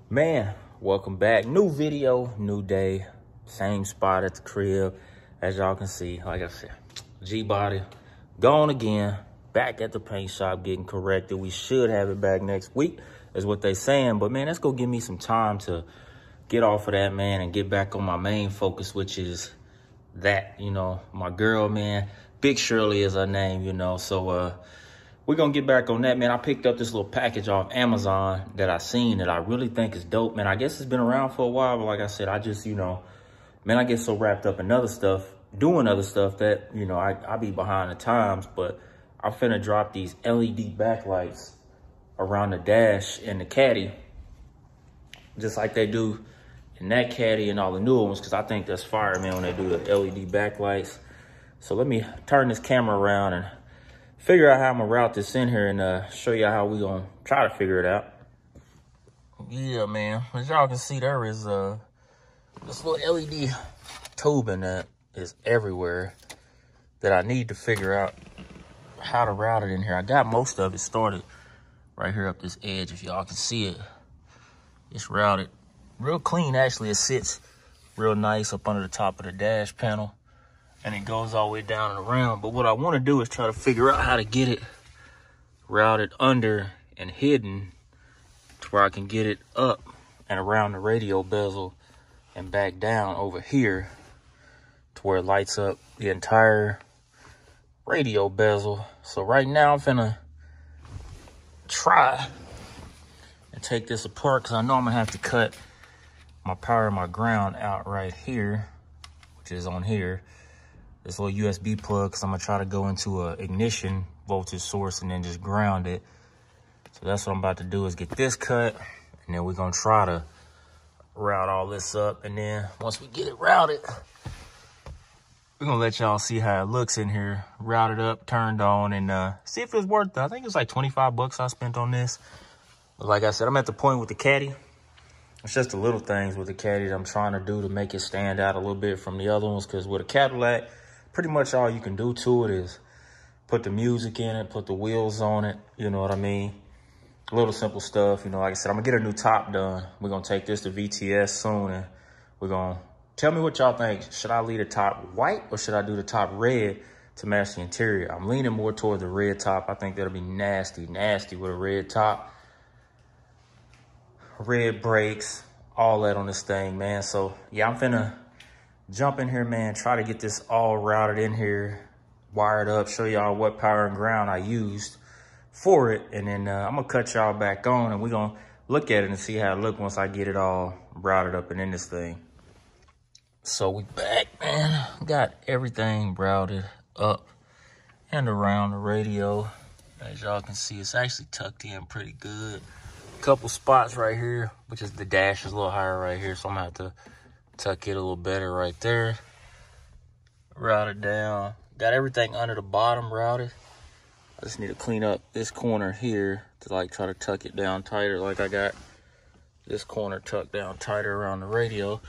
Man, welcome back. New video, new day, same spot at the crib. As y'all can see, like I said, G-body gone again, back at the paint shop getting corrected. We should have it back next week is what they saying. But man, that's gonna give me some time to get off of that, man, and get back on my main focus, which is that, you know, my girl, man. Big Shirley is her name, you know, so we're gonna get back on that, man. I picked up this little package off Amazon that I seen that I really think is dope, man. I guess it's been around for a while, but like I said, I just, you know, man, I get so wrapped up in other stuff, doing other stuff that, you know, I be behind the times, but I'm finna drop these LED backlights around the dash and the caddy, just like they do in that caddy and all the newer ones, because I think that's fire, man, when they do the LED backlights. So let me turn this camera around and figure out how I'm gonna route this in here and show you how we gonna try to figure it out. Yeah, man, as y'all can see, there is this little LED tubing that is everywhere that I need to figure out how to route it in here. I got most of it started right here up this edge. If y'all can see it, it's routed real clean. Actually, it sits real nice up under the top of the dash panel, and it goes all the way down and around. But what I want to do is try to figure out how to get it routed under and hidden to where I can get it up and around the radio bezel and back down over here to where it lights up the entire radio bezel. So right now I'm finna try and take this apart, because I know I'm gonna have to cut my power and my ground out right here, which is on here. This little USB plug, because I'm gonna try to go into a ignition voltage source and then just ground it. So that's what I'm about to do, is get this cut, and then we're gonna try to route all this up. And then once we get it routed, we're gonna let y'all see how it looks in here, routed up, turned on, and see if it's worth it. I think it's like 25 bucks I spent on this. But like I said, I'm at the point with the caddy. It's just the little things with the caddy that I'm trying to do to make it stand out a little bit from the other ones, because with a Cadillac, pretty much all you can do to it is put the music in it, put the wheels on it, you know what I mean? Little simple stuff, you know. Like I said, I'm gonna get a new top done. We're gonna take this to VTS soon, and we're gonna tell me what y'all think. Should I leave the top white or should I do the top red to match the interior? I'm leaning more toward the red top. I think that'll be nasty with a red top. Red brakes, all that on this thing, man. So yeah, I'm finna jump in here, man, try to get this all routed in here, wired up, show y'all what power and ground I used for it, and then I'm gonna cut y'all back on, and we're gonna look at it and see how it look once I get it all routed up and in this thing. So we back, man. Got everything routed up and around the radio. As y'all can see, it's actually tucked in pretty good. Couple spots right here, which is the dash is a little higher right here, so I'm gonna have to tuck it a little better right there. Route it down. Got everything under the bottom routed. I just need to clean up this corner here to like try to tuck it down tighter, like I got this corner tucked down tighter around the radio.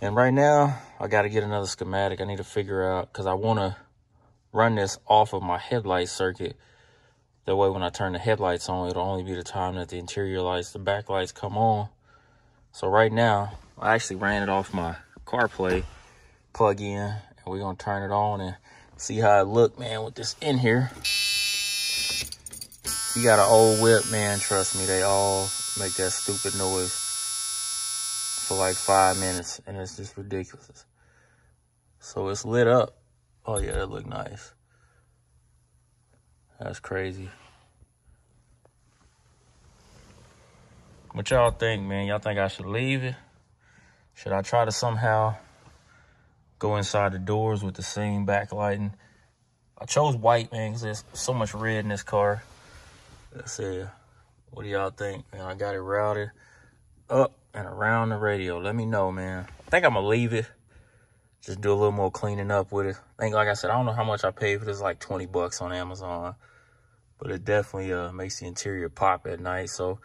And right now I got to get another schematic. I need to figure out, because I want to run this off of my headlight circuit. That way when I turn the headlights on, it'll only be the time that the interior lights, the back lights come on. So right now, I actually ran it off my CarPlay plug-in, and we're gonna turn it on and see how it look, man, with this in here. You got an old whip, man, trust me, they all make that stupid noise for like 5 minutes, and it's just ridiculous. So it's lit up. Oh yeah, that look nice. That's crazy. What y'all think, man? Y'all think I should leave it? Should I try to somehow go inside the doors with the same backlighting? I chose white, man, because there's so much red in this car. Let's see. What do y'all think, man? I got it routed up and around the radio. Let me know, man. I think I'm going to leave it. Just do a little more cleaning up with it. I think, like I said, I don't know how much I paid for this, like 20 bucks on Amazon. But it definitely makes the interior pop at night. So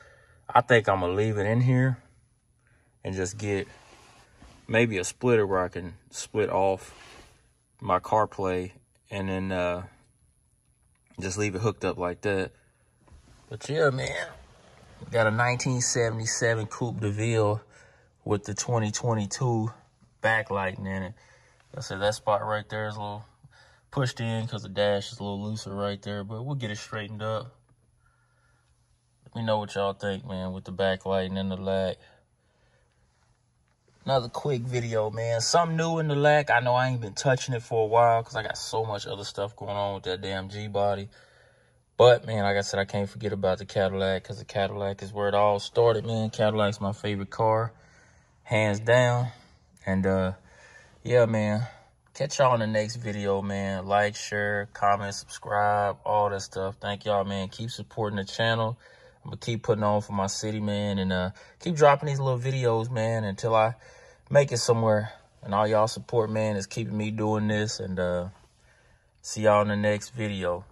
I think I'm going to leave it in here and just get maybe a splitter where I can split off my CarPlay and then just leave it hooked up like that. But yeah, man, We got a 1977 Coupe Deville with the 2022 backlighting in it. I said that spot right there is a little pushed in because the dash is a little looser right there, but we'll get it straightened up. Let me know what y'all think, man, with the backlighting and the lag. Another quick video, man. Something new in the lag. I know I ain't been touching it for a while because I got so much other stuff going on with that damn G-body. But, man, like I said, I can't forget about the Cadillac because the Cadillac is where it all started, man. Cadillac's my favorite car, hands down. And, yeah, man, catch y'all in the next video, man. Like, share, comment, subscribe, all that stuff. Thank y'all, man. Keep supporting the channel. I'm going to keep putting on for my city, man, and keep dropping these little videos, man, until I make it somewhere. And all y'all support, man, is keeping me doing this. And see y'all in the next video.